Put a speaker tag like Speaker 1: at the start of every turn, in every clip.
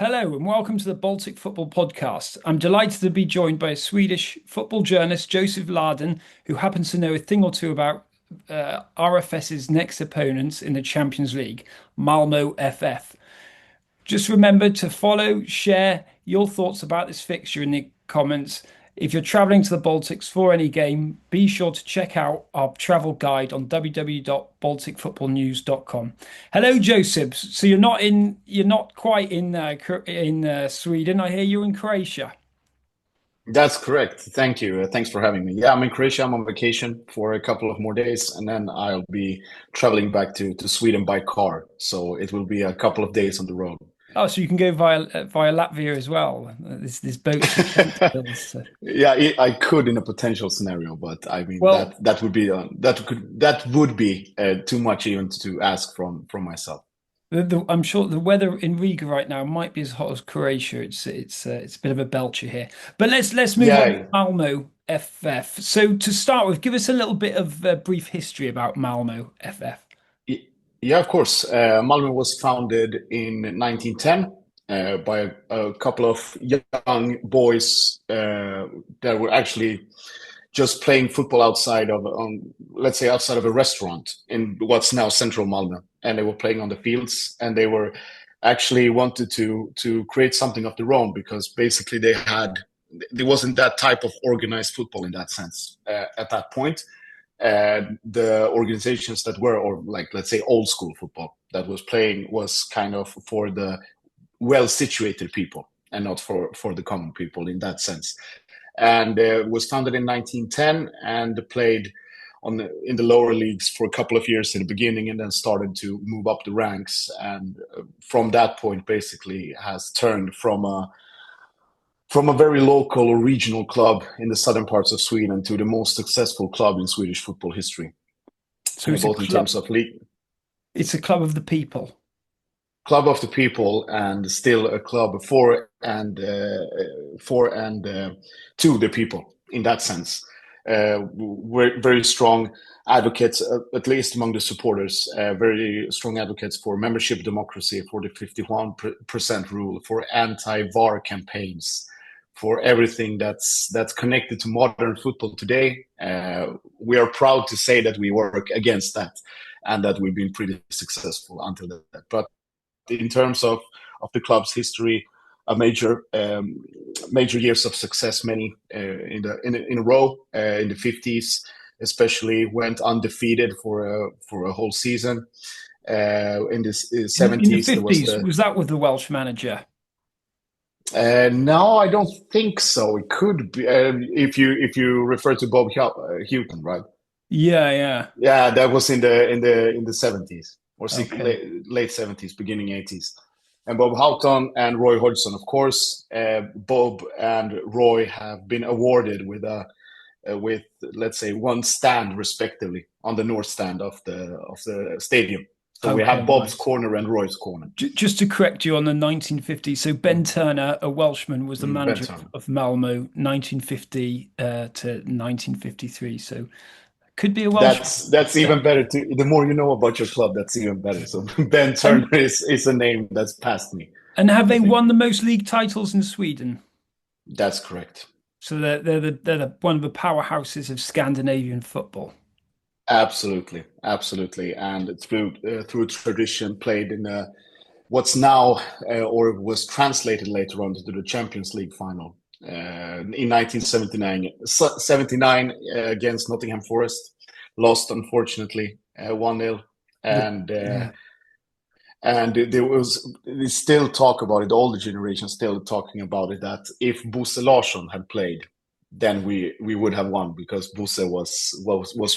Speaker 1: Hello and welcome to the Baltic Football Podcast. I'm delighted to be joined by a Swedish football journalist, Josip Ladan, who happens to know a thing or two about RFS's next opponents in the Champions League, Malmö FF. Just remember to follow, share your thoughts about this fixture in the comments. If you're traveling to the Baltics for any game, be sure to check out our travel guide on www.balticfootballnews.com. Hello, Joseph. So you're not quite in Sweden. I hear you're in Croatia.
Speaker 2: That's correct. Thank you. Thanks for having me. Yeah, I'm in Croatia. I'm on vacation for a couple of more days, and then I'll be traveling back to Sweden by car. So it will be a couple of days on the road.
Speaker 1: Oh, so you can go via Latvia as well. This boat's built. So.
Speaker 2: Yeah, I could in a potential scenario, but I mean
Speaker 1: Well,
Speaker 2: that would be too much even to ask from myself.
Speaker 1: I'm sure the weather in Riga right now might be as hot as Croatia. It's a bit of a belcher here. But let's move on to
Speaker 2: Yeah,
Speaker 1: Malmö FF. So to start with, give us a little bit of brief history about Malmö FF.
Speaker 2: yeah, of course. Malmö was founded in 1910 by a couple of young boys that were actually just playing football outside of, let's say, outside of a restaurant in what's now central Malmö, and they were playing on the fields, and they were actually wanted to create something of their own because basically there wasn't that type of organized football in that sense at that point. The organizations that were, or like let's say old school football that was playing, was kind of for the well situated people and not for the common people in that sense. And was founded in 1910 and played in the lower leagues for a couple of years in the beginning, and then started to move up the ranks. And from that point, basically has turned from a very local or regional club in the southern parts of Sweden to the most successful club in Swedish football history,
Speaker 1: So it's a
Speaker 2: both in
Speaker 1: club.
Speaker 2: terms of league,
Speaker 1: It's a club of the people.
Speaker 2: club of the people, and still a club for and to the people in that sense. We're very strong advocates, at least among the supporters, very strong advocates for membership democracy, for the 51% rule, for anti-VAR campaigns, for everything that's connected to modern football today. We are proud to say that we work against that, and that we've been pretty successful until that. But in terms of the club's history, a major years of success, many in a row in the 50s, especially went undefeated for a whole season. In the
Speaker 1: In the
Speaker 2: 70s, there was
Speaker 1: 50s,
Speaker 2: the
Speaker 1: was that with the Welsh manager?
Speaker 2: no, I don't think so. It could be if you refer to Bob Houghton, right?
Speaker 1: Yeah, yeah.
Speaker 2: Yeah, that was in the 70s or
Speaker 1: Okay.
Speaker 2: late 70s, beginning 80s. And Bob Houghton and Roy Hodgson, of course. Bob and Roy have been awarded with, let's say, one stand respectively on the north stand of the stadium. So we
Speaker 1: Okay,
Speaker 2: have Bob's
Speaker 1: nice.
Speaker 2: corner and Roy's corner.
Speaker 1: Just to correct you on the 1950s, so Ben Turner, a Welshman, was the
Speaker 2: Ben
Speaker 1: manager
Speaker 2: Turner.
Speaker 1: of Malmo 1950 to 1953. So could be a Welsh.
Speaker 2: That's even better. The more you know about your club, that's even better. So Ben Turner
Speaker 1: And
Speaker 2: is a name that's past me,
Speaker 1: and have
Speaker 2: I
Speaker 1: they
Speaker 2: think.
Speaker 1: won the most league titles in Sweden?
Speaker 2: That's correct.
Speaker 1: So they're one of the powerhouses of Scandinavian football.
Speaker 2: Absolutely, absolutely, and through tradition, played in what's now or was translated later on to the Champions League final in 1979 against Nottingham Forest, lost unfortunately 1-0,
Speaker 1: The,
Speaker 2: and
Speaker 1: yeah.
Speaker 2: there was they still talk about it. The older generation still talking about it, that if Bosse Larsson had played, then we would have won, because Bosse was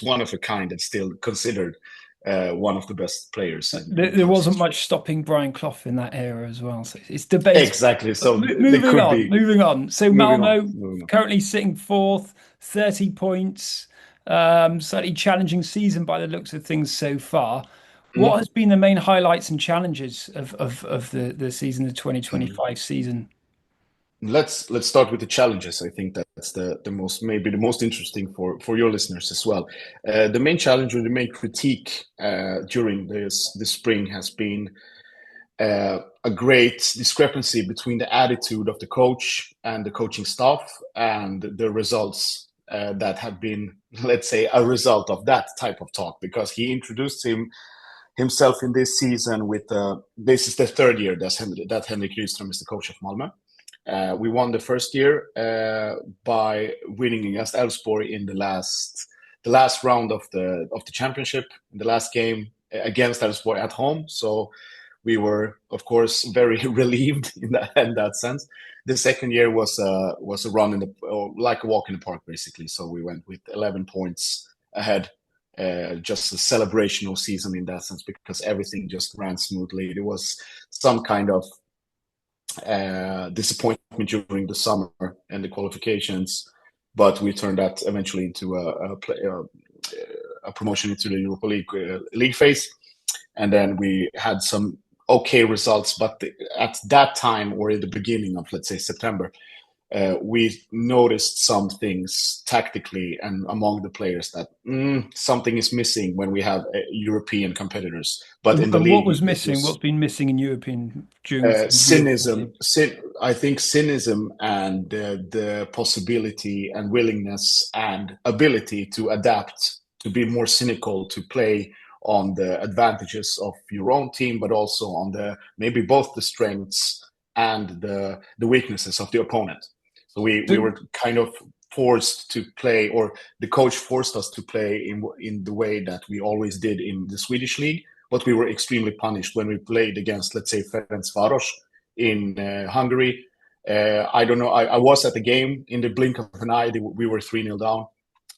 Speaker 2: one of a kind and still considered one of the best players in
Speaker 1: There
Speaker 2: club's
Speaker 1: wasn't
Speaker 2: history.
Speaker 1: much stopping Brian Clough in that era as well. So it's debatable.
Speaker 2: Exactly.
Speaker 1: But
Speaker 2: So they
Speaker 1: moving
Speaker 2: could
Speaker 1: on,
Speaker 2: be
Speaker 1: moving on. So
Speaker 2: moving on,
Speaker 1: Malmo
Speaker 2: moving on.
Speaker 1: currently sitting fourth, 30 points. Slightly challenging season by the looks of things so far. What
Speaker 2: Mhm.
Speaker 1: has been the main highlights and challenges of the season, the
Speaker 2: Mhm.
Speaker 1: 2025 season?
Speaker 2: Let's start with the challenges. I think that's the most, maybe the most interesting for your listeners as well. The main challenge or the main critique during this spring has been a great discrepancy between the attitude of the coach and the coaching staff and the results that have been, let's say, a result of that type of talk, because he introduced himself in this season with this is the third year that Henrik Rydström is the coach of Malmö. We won the first year by winning against Elfsborg in the last round of the championship, in the last game against Elfsborg at home. So we were, of course, very relieved in that sense. The second year was a run like a walk in the park, basically. So we went with 11 points ahead, just a celebrational season in that sense, because everything just ran smoothly. There was some kind of disappointment during the summer and the qualifications, but we turned that eventually into a promotion into the Europa League phase, and then we had some okay results. But at that time, or in the beginning of, let's say, September, we noticed some things tactically and among the players that something is missing when we have European competitors. But in the league,
Speaker 1: what was missing? What's been missing in European during
Speaker 2: cynicism? I think cynicism and the possibility and willingness and ability to adapt, to be more cynical, to play on the advantages of your own team, but also on maybe both the strengths and the weaknesses of the opponent. So we were kind of forced to play, or the coach forced us to play in the way that we always did in the Swedish league, but we were extremely punished when we played against, let's say, Ferencvaros in Hungary. I don't know, I was at the game. In the blink of an eye, we were 3-0 down.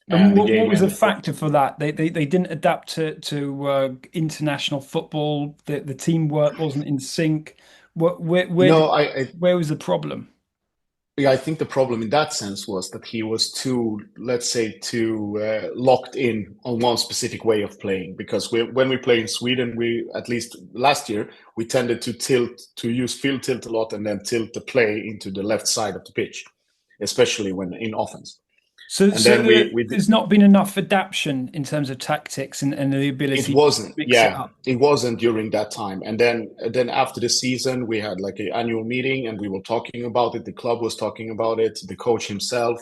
Speaker 1: And what was the factor for that? They didn't adapt to international football. The teamwork wasn't in sync. Where was the problem?
Speaker 2: Yeah, I think the problem in that sense was that he was too, let's say, locked in on one specific way of playing. Because when we play in Sweden, at least last year, we tended to use field tilt a lot and then tilt the play into the left side of the pitch, especially when in offense.
Speaker 1: So there's not been enough adaptation in terms of tactics and the ability to mix it up.
Speaker 2: It wasn't during that time. And then after the season, we had like an annual meeting and we were talking about it. The club was talking about it. The coach himself,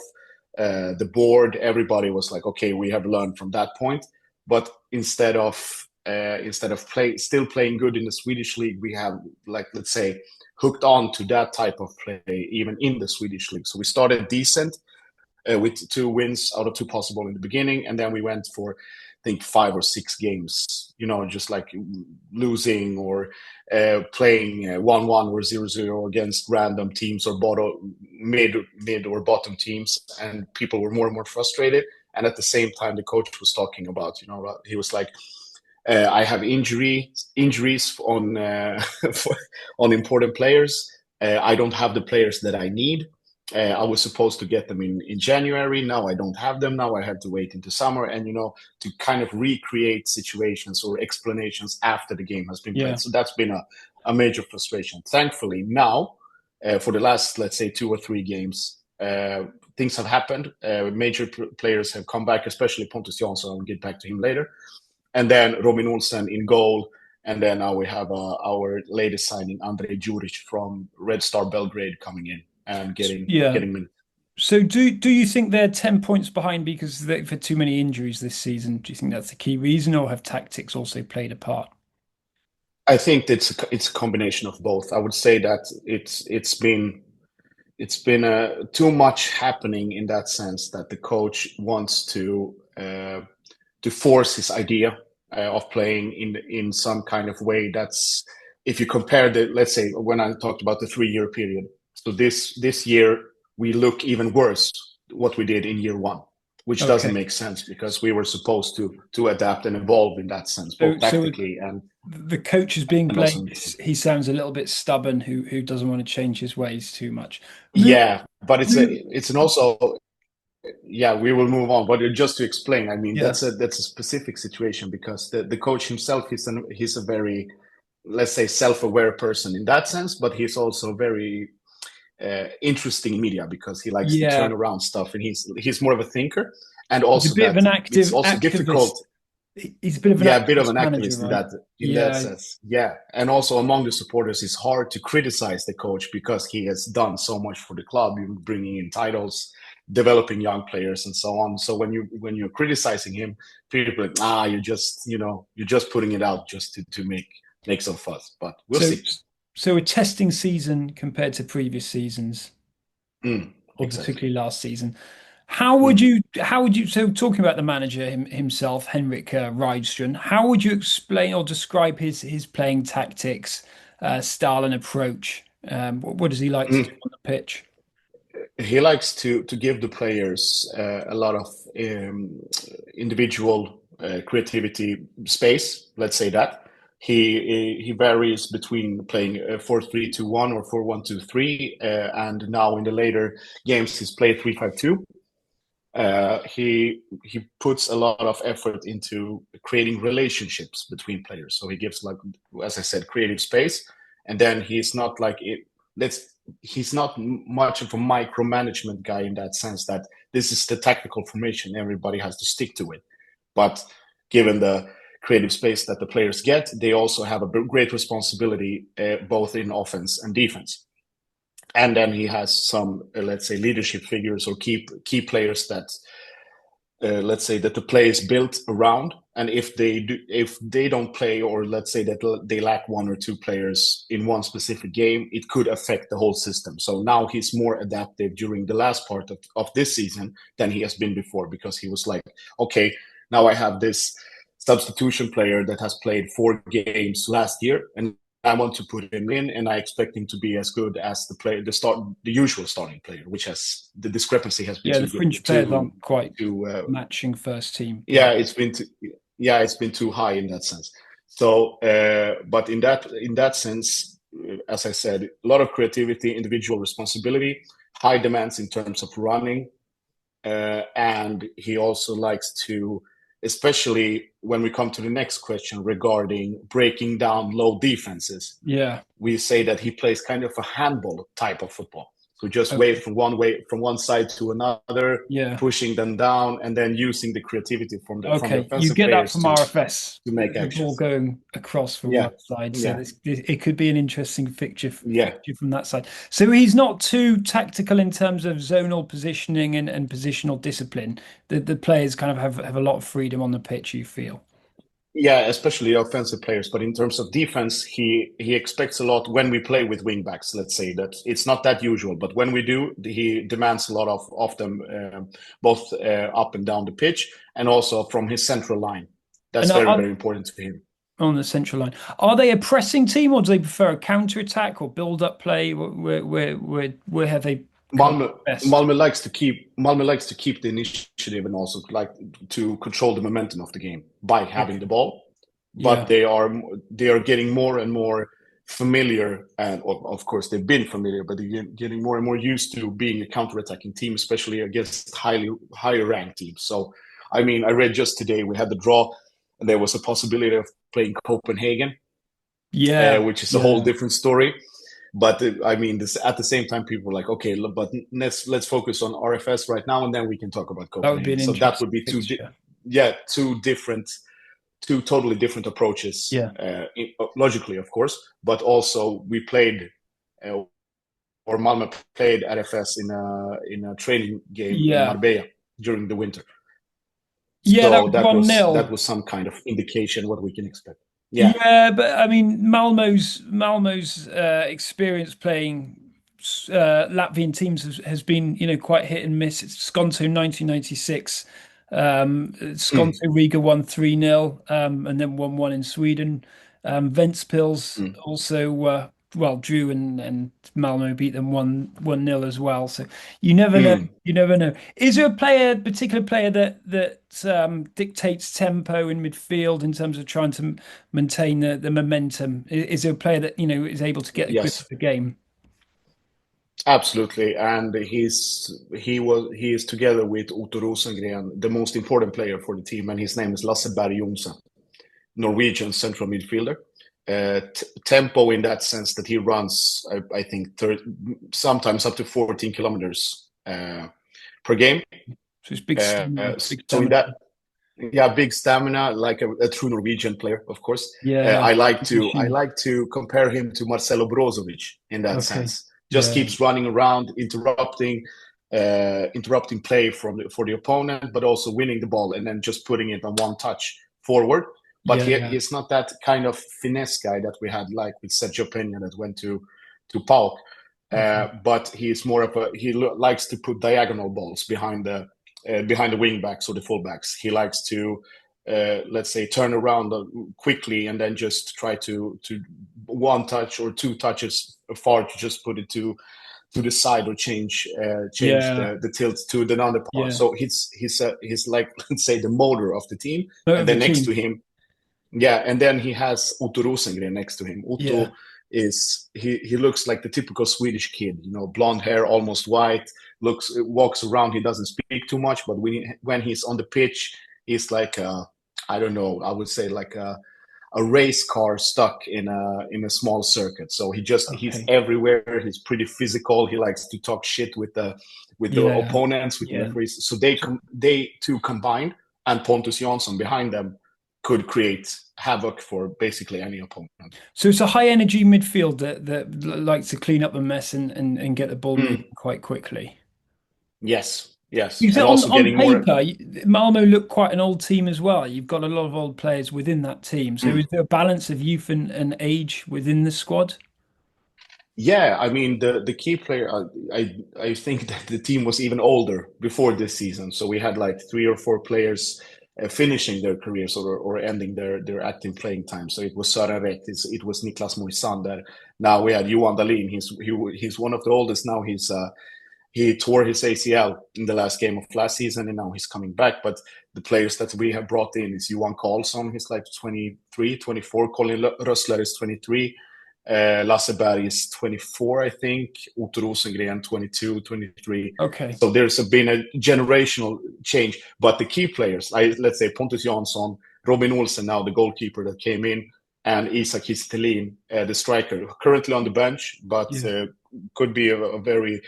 Speaker 2: the board, everybody was like, okay, we have learned from that point. But instead of still playing good in the Swedish league, we have, like, let's say, hooked on to that type of play even in the Swedish league. So we started decent. With 2 wins out of 2 possible in the beginning, and then we went for, I think, 5 or 6 games, just like losing or playing 1-1 or 0-0 against random teams or mid or bottom teams, and people were more and more frustrated. And at the same time, the coach was talking about, he was like, I have injuries on on important players. I don't have the players that I need. I was supposed to get them in January. Now I don't have them. Now I have to wait into summer, and to kind of recreate situations or explanations after the game has been played. So that's been a major frustration. Thankfully, now for the last, let's say, 2 or 3 games, things have happened. Major players have come back, especially Pontus Jansson. I'll get back to him later. And then Robin Olsen in goal. And then now we have our latest signing, Andrej Juric from Red Star Belgrade, coming in and getting minutes.
Speaker 1: So do you think they're 10 points behind because they've had too many injuries this season? Do you think that's the key reason, or have tactics also played a part?
Speaker 2: I think it's a combination of both. I would say that it's been too much happening in that sense, that the coach wants to force his idea of playing in some kind of way. That's, if you compare let's say, when I talked about the 3-year period. So this year we look even worse what we did in year 1, which doesn't make sense, because we were supposed to adapt and evolve in that sense, both tactically and
Speaker 1: the coach is being blamed. He sounds a little bit stubborn, who doesn't want to change his ways too much.
Speaker 2: Yeah, but it's an also. Yeah, we will move on. But just to explain, I mean, that's a specific situation, because the coach himself he's a very, let's say, self-aware person in that sense, but he's also very interesting in media, because he likes to turn around stuff, and he's more of a thinker, and also
Speaker 1: he's a bit of an
Speaker 2: it's also
Speaker 1: activist.
Speaker 2: difficult.
Speaker 1: He's a bit of an
Speaker 2: Yeah, a bit of
Speaker 1: activist
Speaker 2: an
Speaker 1: manager,
Speaker 2: activist
Speaker 1: right?
Speaker 2: in that
Speaker 1: Yeah.
Speaker 2: sense. Yeah, and also among the supporters, it's hard to criticize the coach because he has done so much for the club, bringing in titles, developing young players, and so on. So when you're criticizing him, people are like, you're just putting it out just to make some fuss. But we'll
Speaker 1: So,
Speaker 2: see.
Speaker 1: so a testing season compared to previous seasons, or
Speaker 2: Exactly.
Speaker 1: particularly last season.
Speaker 2: Mm.
Speaker 1: How would you, so talking about the manager himself, Henrik Rydström, how would you explain or describe his playing tactics, style and approach? What does he like to do
Speaker 2: Mm.
Speaker 1: on the pitch?
Speaker 2: He likes to give the players a lot of individual creativity space. Let's say that he varies between playing 4-3-2-1 or 4-1-2-3, and now in the later games he's played 3-5-2. He puts a lot of effort into creating relationships between players. So he gives, like as I said, creative space, and then he's not like it. Let's He's not much of a micromanagement guy in that sense that this is the tactical formation, everybody has to stick to it. But given the creative space that the players get, they also have a great responsibility both in offense and defense. And then he has some, let's say, leadership figures or key players that, let's say, that the play is built around. And if they don't play, or let's say that they lack one or two players in one specific game, it could affect the whole system. So now he's more adaptive during the last part of this season than he has been before, because he was like, okay, now I have this substitution player that has played 4 games last year, and I want to put him in, and I expect him to be as good as the usual starting player, which has the discrepancy has been
Speaker 1: Yeah, the
Speaker 2: too good
Speaker 1: fringe players aren't quite
Speaker 2: to
Speaker 1: matching first team
Speaker 2: yeah,
Speaker 1: play.
Speaker 2: it's been too high in that sense. So, but in that sense, as I said, a lot of creativity, individual responsibility, high demands in terms of running, and he also likes to, especially when we come to the next question regarding breaking down low defenses,
Speaker 1: Yeah.
Speaker 2: we say that he plays kind of a handball type of football. So just
Speaker 1: Okay.
Speaker 2: from one side to another,
Speaker 1: Yeah.
Speaker 2: pushing them down, and then using the creativity from the
Speaker 1: Okay. You
Speaker 2: offensive
Speaker 1: get that
Speaker 2: players
Speaker 1: from
Speaker 2: to
Speaker 1: RFS,
Speaker 2: make
Speaker 1: the ball
Speaker 2: actions.
Speaker 1: going across from
Speaker 2: Yeah,
Speaker 1: both sides. So
Speaker 2: yeah,
Speaker 1: it could be an interesting
Speaker 2: yeah.
Speaker 1: fixture from that side. So he's not too tactical in terms of zonal positioning and positional discipline. The players kind of have a lot of freedom on the pitch, you feel.
Speaker 2: Yeah, especially offensive players. But in terms of defense, he expects a lot when we play with wingbacks. Let's say that it's not that usual, but when we do, he demands a lot of them, both up and down the pitch, and also from his central line. That's
Speaker 1: And
Speaker 2: very, very important to him.
Speaker 1: on the central line, are they a pressing team, or do they prefer a counter attack or build up play? Where have they come
Speaker 2: Malmö,
Speaker 1: best?
Speaker 2: Malmö likes to keep the initiative and also like to control the momentum of the game by having the
Speaker 1: Okay.
Speaker 2: ball, but
Speaker 1: Yeah.
Speaker 2: they are getting more and more familiar, and of course they've been familiar, but they're getting more and more used to being a counter-attacking team, especially against higher ranked teams. So, I mean, I read just today we had the draw, and there was a possibility of playing Copenhagen,
Speaker 1: Yeah.
Speaker 2: which is a whole
Speaker 1: Yeah.
Speaker 2: different story. But I mean, at the same time, people were like, okay, but let's focus on RFS right now, and then we can talk about
Speaker 1: That would be
Speaker 2: Copenhagen.
Speaker 1: an
Speaker 2: So that would
Speaker 1: interesting
Speaker 2: be
Speaker 1: fixture.
Speaker 2: two totally different approaches,
Speaker 1: Yeah.
Speaker 2: logically, of course. But also, we played, or Malmö played RFS in a training game in
Speaker 1: Yeah.
Speaker 2: Marbella during the winter.
Speaker 1: Yeah, that
Speaker 2: So
Speaker 1: was one
Speaker 2: that
Speaker 1: nil.
Speaker 2: was some kind of indication what we can expect. Yeah.
Speaker 1: Yeah, but I mean, Malmo's experience playing Latvian teams has been, quite hit and miss. It's Skonto 1996. Skonto
Speaker 2: Mm,
Speaker 1: Riga won 3-0, and then 1-1 in Sweden. Ventspils
Speaker 2: mm,
Speaker 1: also well drew, and Malmo beat them 1-0 as well. So you never know.
Speaker 2: mm.
Speaker 1: You never know. Is there a particular player that dictates tempo in midfield in terms of trying to maintain the momentum? Is there a player that is able to get a grip of
Speaker 2: Yes.
Speaker 1: the game?
Speaker 2: Absolutely, and he is together with Otto Rosengren, the most important player for the team, and his name is Lasse Berg-Jonsson, Norwegian central midfielder. Tempo in that sense that he runs, I think, sometimes up to 14 kilometers per game.
Speaker 1: So it's big stamina, big
Speaker 2: So in
Speaker 1: stamina.
Speaker 2: Yeah, big stamina, like a true Norwegian player, of course.
Speaker 1: Yeah.
Speaker 2: I like to compare him to Marcelo Brozovic in that
Speaker 1: Okay.
Speaker 2: sense. Just
Speaker 1: Yeah.
Speaker 2: keeps running around, interrupting play for the opponent, but also winning the ball and then just putting it on one touch forward. But
Speaker 1: Yeah.
Speaker 2: he's not that kind of finesse guy that we had, like with Sergio Pena that went to Pauk.
Speaker 1: Okay.
Speaker 2: But he's more of he likes to put diagonal balls behind the wing backs or the fullbacks. He likes to, let's say, turn around quickly and then just try to one touch or two touches far to just put it to the side or change
Speaker 1: Yeah.
Speaker 2: the tilt to the another part.
Speaker 1: Yeah.
Speaker 2: So he's like, let's say, the motor of the team.
Speaker 1: Vote
Speaker 2: And
Speaker 1: of the
Speaker 2: then next to
Speaker 1: team.
Speaker 2: him, yeah, and then he has Otto Rosengren next to him.
Speaker 1: Yeah.
Speaker 2: Otto is he looks like the typical Swedish kid, blonde hair, almost white, walks around. He doesn't speak too much, but when he's on the pitch, he's like I don't know, I would say like a race car stuck in a small circuit. So he's
Speaker 1: Okay.
Speaker 2: everywhere. He's pretty physical. He likes to talk shit with the
Speaker 1: Yeah.
Speaker 2: opponents, with the
Speaker 1: Yeah.
Speaker 2: referees. So they two combined, and Pontus Jansson behind them could create havoc for basically any opponent.
Speaker 1: So it's a high energy midfield that likes to clean up the mess and get the ball moving
Speaker 2: Mm,
Speaker 1: quite quickly.
Speaker 2: yes,
Speaker 1: Because
Speaker 2: and
Speaker 1: on
Speaker 2: also
Speaker 1: on
Speaker 2: getting more.
Speaker 1: paper, Malmo look quite an old team as well. You've got a lot of old players within that team. So is
Speaker 2: Mm.
Speaker 1: there a balance of youth and age within the squad?
Speaker 2: Yeah, I mean the key player. I think that the team was even older before this season. So we had like 3 or 4 players finishing their careers or ending their active playing time. So it was Sören Rätt, it was Niklas Moisander. Now we had Johan Dahlin. He's one of the oldest now. He tore his ACL in the last game of last season, and now he's coming back. But the players that we have brought in is Johan Karlsson. He's like 23, 24. Colin Rössler is 23. Lasse Berg is 24, I think. Otto Rosengren, 22, 23.
Speaker 1: Okay.
Speaker 2: So been a generational change. But the key players, let's say Pontus Jansson, Robin Olsen, now the goalkeeper that came in, and Isak Kistelin, the striker, currently on the bench, but
Speaker 1: Yeah.
Speaker 2: could be a very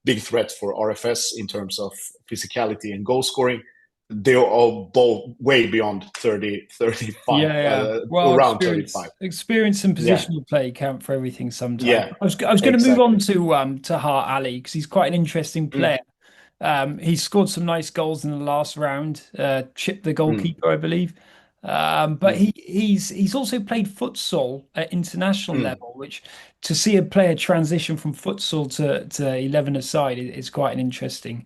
Speaker 2: big threat for RFS in terms of physicality and goal scoring. They're all both way beyond 30, 35,
Speaker 1: Yeah. Well,
Speaker 2: around 35.
Speaker 1: experience and
Speaker 2: Yeah,
Speaker 1: positional play count for everything sometimes.
Speaker 2: yeah,
Speaker 1: I was going to move on
Speaker 2: exactly.
Speaker 1: to Taha Ali because he's quite an interesting
Speaker 2: Mm,
Speaker 1: player. He scored some nice goals in the last round, chipped the
Speaker 2: mm,
Speaker 1: goalkeeper, I believe. But
Speaker 2: mm,
Speaker 1: he's also played futsal at international
Speaker 2: mm,
Speaker 1: level, which to see a player transition from futsal to 11 aside is quite an interesting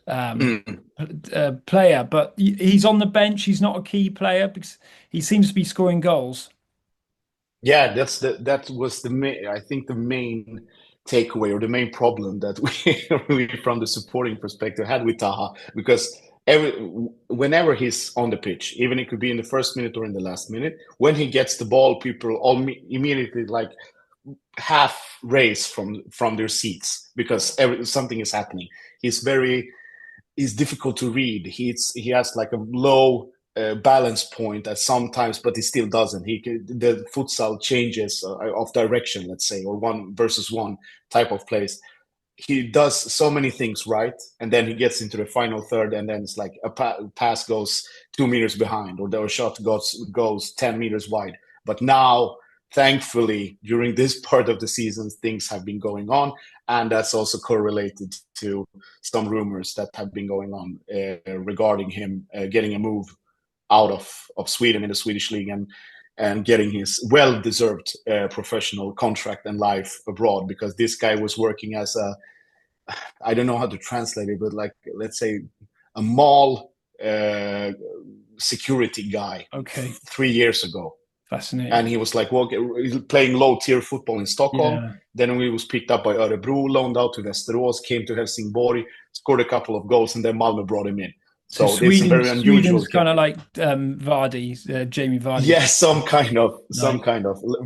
Speaker 1: um,
Speaker 2: mm.
Speaker 1: player. But he's on the bench. He's not a key player because he seems to be scoring goals.
Speaker 2: Yeah, that was I think the main takeaway or the main problem that we from the supporting perspective had with Taha, because whenever he's on the pitch, even it could be in the first minute or in the last minute, when he gets the ball, people all immediately like half raise from their seats because something is happening. He's difficult to read. He has like a low balance point at some times, but he still doesn't. The futsal changes of direction, let's say, or 1 versus 1 type of plays. He does so many things right, and then he gets into the final third, and then it's like a pass goes 2 meters behind, or the shot goes 10 meters wide. But now, thankfully, during this part of the season, things have been going on, and that's also correlated to some rumors that have been going on regarding him getting a move out of Sweden in the Swedish league and getting his well-deserved professional contract and life abroad, because this guy was working as I don't know how to translate it, but like, let's say, a mall uh, security guy
Speaker 1: Okay,
Speaker 2: 3 years ago. And
Speaker 1: fascinating.
Speaker 2: he was like playing low-tier football in Stockholm.
Speaker 1: Yeah.
Speaker 2: Then he was picked up by Örebro, loaned out to Västerås, came to Helsingborg, scored a couple of goals, and then Malmö brought him in.
Speaker 1: So
Speaker 2: So it's a very unusual
Speaker 1: Sweden's kind
Speaker 2: case.
Speaker 1: of like Vardy, Jamie Vardy.
Speaker 2: Yes, some
Speaker 1: Nice.
Speaker 2: kind of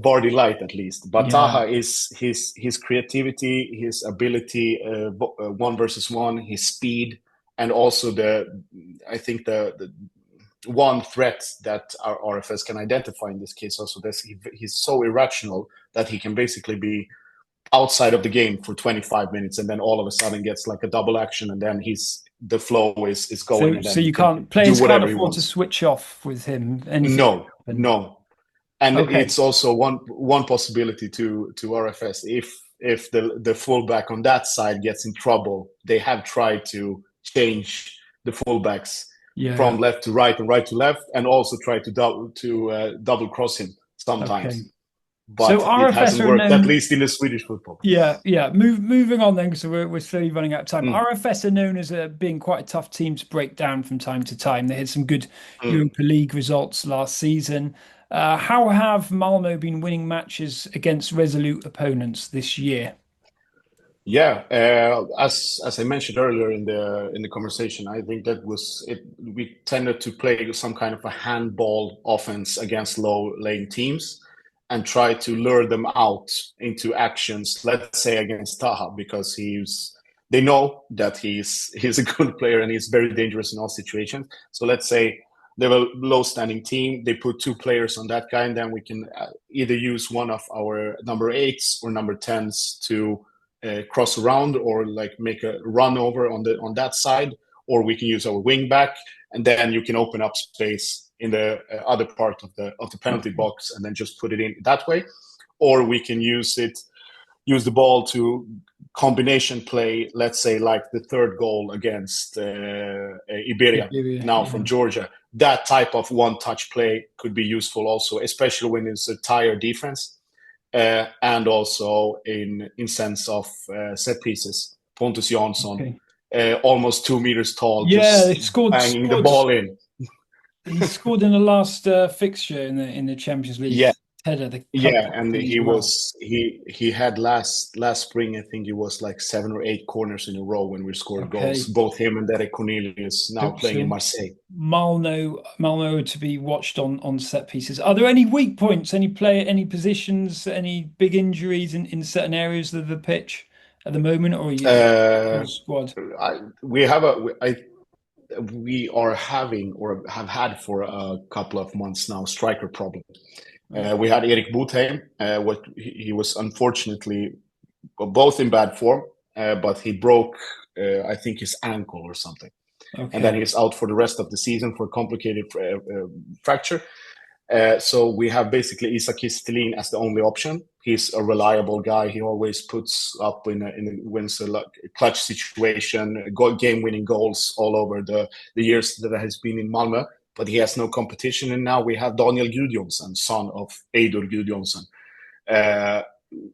Speaker 2: Vardy light at least. But
Speaker 1: Yeah.
Speaker 2: Taha is his creativity, his ability, 1 versus 1, his speed, and also I think the one threat that our RFS can identify in this case also, that he's so irrational that he can basically be outside of the game for 25 minutes and then all of a sudden gets like a double action, and then he's the flow is going, and
Speaker 1: So
Speaker 2: then he
Speaker 1: you
Speaker 2: can
Speaker 1: can't
Speaker 2: do
Speaker 1: players can't
Speaker 2: whatever he
Speaker 1: afford to
Speaker 2: wants.
Speaker 1: switch off with him. Anything can
Speaker 2: No,
Speaker 1: happen.
Speaker 2: no. And
Speaker 1: Okay.
Speaker 2: it's also one possibility to RFS. If the fullback on that side gets in trouble, they have tried to change the fullbacks
Speaker 1: Yeah.
Speaker 2: from left to right and right to left, and also try to double cross him
Speaker 1: Okay.
Speaker 2: sometimes.
Speaker 1: So
Speaker 2: But it
Speaker 1: RFS
Speaker 2: hasn't
Speaker 1: are
Speaker 2: worked, at
Speaker 1: known.
Speaker 2: least in the Swedish football.
Speaker 1: Yeah. Moving on then, because we're slowly running out of time.
Speaker 2: Mm,
Speaker 1: RFS are known as being quite a tough team to break down from time to time. They had some good
Speaker 2: mm.
Speaker 1: Europa League results last season. How have Malmö been winning matches against resolute opponents this year?
Speaker 2: Yeah, as I mentioned earlier in the conversation, I think that was it. We tended to play some kind of a handball offense against low lane teams, and try to lure them out into actions. Let's say against Taha, because they know that he's a good player and he's very dangerous in all situations. So let's say they have a low standing team. They put two players on that guy, and then we can either use one of our number eights or number 10s to cross around, or like make a run over on that side, or we can use our wing back, and then you can open up space in the other part of the penalty box, and then just put it in that way. Or we can use the ball to combination play. Let's say like the third goal against Iberia now from Georgia. That type of one-touch play could be useful also, especially when it's a tired defense. And also in sense of set pieces. Pontus Jansson, almost 2 meters tall,
Speaker 1: Yeah, they
Speaker 2: just
Speaker 1: scored.
Speaker 2: banging the ball in.
Speaker 1: He scored in the last fixture in the Champions League
Speaker 2: Yeah,
Speaker 1: header, the
Speaker 2: yeah,
Speaker 1: cup
Speaker 2: and
Speaker 1: thing as
Speaker 2: he
Speaker 1: well.
Speaker 2: was he had last spring. I think it was like 7 or 8 corners in a row when we scored goals.
Speaker 1: Okay,
Speaker 2: Both him and Derek Cornelius now playing in
Speaker 1: so
Speaker 2: Marseille.
Speaker 1: Malmo to be watched on set pieces. Are there any weak points? Any player, any positions, any big injuries in certain areas of the pitch at the moment, or are you
Speaker 2: Uh,
Speaker 1: squad?
Speaker 2: we are having, or have had for a couple of months now, striker problem. We
Speaker 1: Okay,
Speaker 2: had Erik Botheim. What he was unfortunately both in bad form, but he broke, I think, his ankle or something, and then
Speaker 1: okay,
Speaker 2: he's out for the rest of the season for a complicated fracture. So we have basically Isak Kistelin as the only option. He's a reliable guy. He always puts up wins a clutch situation, game-winning goals all over the years that has been in Malmö. But he has no competition. And now we have Daniel Gudjonsson, son of Eidur Gudjonsson.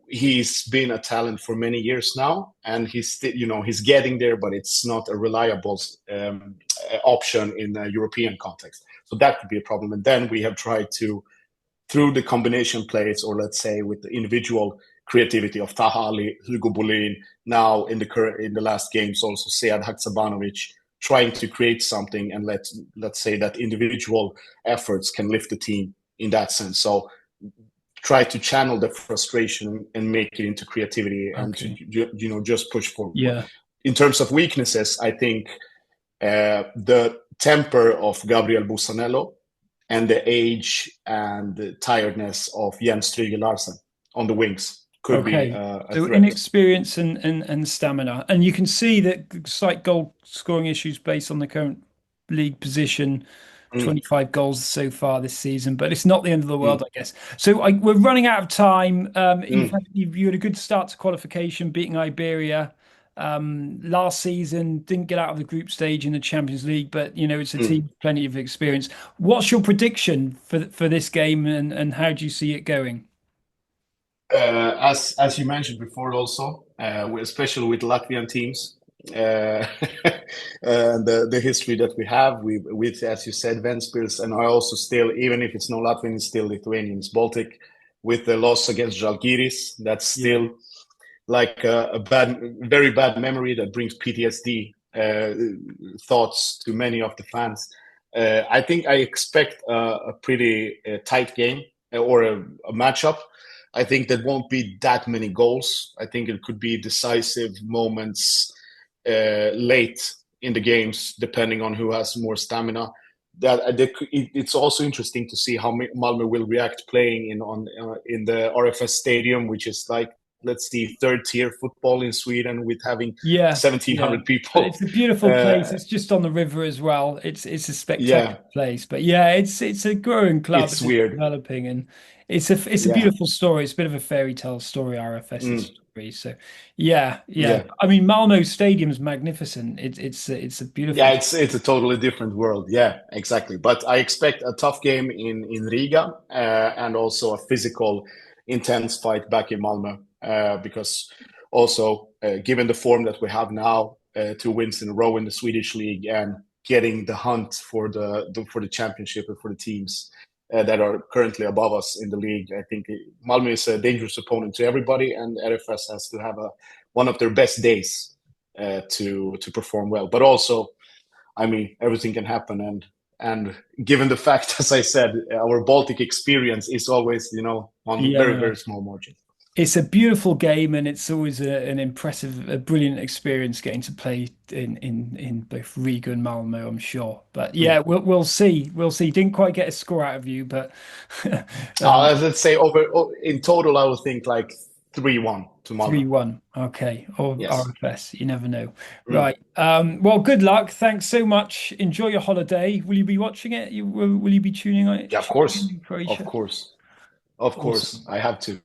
Speaker 2: He's been a talent for many years now, and he's getting there, but it's not a reliable option in a European context. So that could be a problem. And then we have tried to, through the combination plays, or let's say with the individual creativity of Taha Ali, Hugo Bolin, now in the last games also Sead Haksabanovic, trying to create something, and let's say that individual efforts can lift the team in that sense. So try to channel the frustration and make it into creativity, and to just push forward.
Speaker 1: Yeah.
Speaker 2: In terms of weaknesses, I think the temper of Gabriel Busanello and the age and the tiredness of Jens Stryger Larsen on the wings could be
Speaker 1: Okay.
Speaker 2: a
Speaker 1: So
Speaker 2: threat.
Speaker 1: inexperience and stamina. And you can see that slight goal scoring issues based on the current league position.
Speaker 2: Mm,
Speaker 1: 25 goals so far this season, but it's not the end of the world,
Speaker 2: mm,
Speaker 1: I guess. So we're running out of time.
Speaker 2: mm,
Speaker 1: You had a good start to qualification, beating Iberia last season. Didn't get out of the group stage in the Champions League, but it's a team
Speaker 2: mm.
Speaker 1: with plenty of experience. What's your prediction for this game, and how do you see it going?
Speaker 2: As you mentioned before, also especially with Latvian teams, and the history that we have with, as you said, Ventspils, and I also still, even if it's no Latvian, it's still Lithuanians, Baltic, with the loss against Žalgiris, that's
Speaker 1: Yeah.
Speaker 2: still like a very bad memory that brings PTSD thoughts to many of the fans. I think I expect a pretty tight game, or a matchup. I think there won't be that many goals. I think it could be decisive moments late in the games, depending on who has more stamina. It's also interesting to see how Malmö will react playing in the RFS stadium, which is like let's see, third tier football in Sweden with having
Speaker 1: Yeah, yeah.
Speaker 2: 1,700
Speaker 1: But
Speaker 2: people.
Speaker 1: it's a beautiful place. It's just on the river as well. It's a spectacular
Speaker 2: Yeah,
Speaker 1: place. But yeah, it's a growing club
Speaker 2: it's
Speaker 1: and it's
Speaker 2: weird.
Speaker 1: developing, and it's a
Speaker 2: Yeah.
Speaker 1: beautiful story. It's a bit of a fairy tale story, RFS's
Speaker 2: Mm,
Speaker 1: story. So yeah, yeah.
Speaker 2: yeah.
Speaker 1: I mean, Malmö Stadium's magnificent. It's a beautiful.
Speaker 2: Yeah, it's a totally different world. Yeah, exactly. But I expect a tough game in Riga, and also a physical, intense fight back in Malmö, because also given the form that we have now, 2 wins in a row in the Swedish league, and getting the hunt for the championship and for the teams that are currently above us in the league, I think Malmö is a dangerous opponent to everybody, and RFS has to have one of their best days to perform well. But also, I mean, everything can happen, and given the fact, as I said, our Baltic experience is always, on very,
Speaker 1: Yeah.
Speaker 2: very small margin.
Speaker 1: It's a beautiful game, and it's always an impressive, a brilliant experience getting to play in both Riga and Malmo, I'm sure. But yeah,
Speaker 2: Mm.
Speaker 1: we'll see. We'll see. Didn't quite get a score out of you, but um,
Speaker 2: Let's say in total, I would think like 3-1 to Malmö.
Speaker 1: 3-1. Okay. Or
Speaker 2: Yes.
Speaker 1: RFS. You never know.
Speaker 2: Mm.
Speaker 1: Right. Well, good luck. Thanks so much. Enjoy your holiday. Will you be watching it? Will you be tuning on
Speaker 2: Yeah, of
Speaker 1: tuning
Speaker 2: course,
Speaker 1: in
Speaker 2: of
Speaker 1: Croatia?
Speaker 2: course, of course.
Speaker 1: Awesome.
Speaker 2: I have to.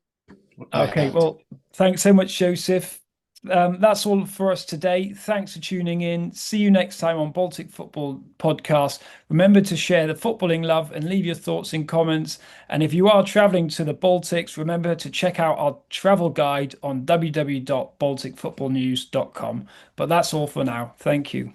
Speaker 2: I
Speaker 1: Okay,
Speaker 2: have to.
Speaker 1: well, thanks so much, Joseph. That's all for us today. Thanks for tuning in. See you next time on Baltic Football Podcast. Remember to share the footballing love and leave your thoughts in comments. And if you are traveling to the Baltics, remember to check out our travel guide on www.balticfootballnews.com. But that's all for now. Thank you.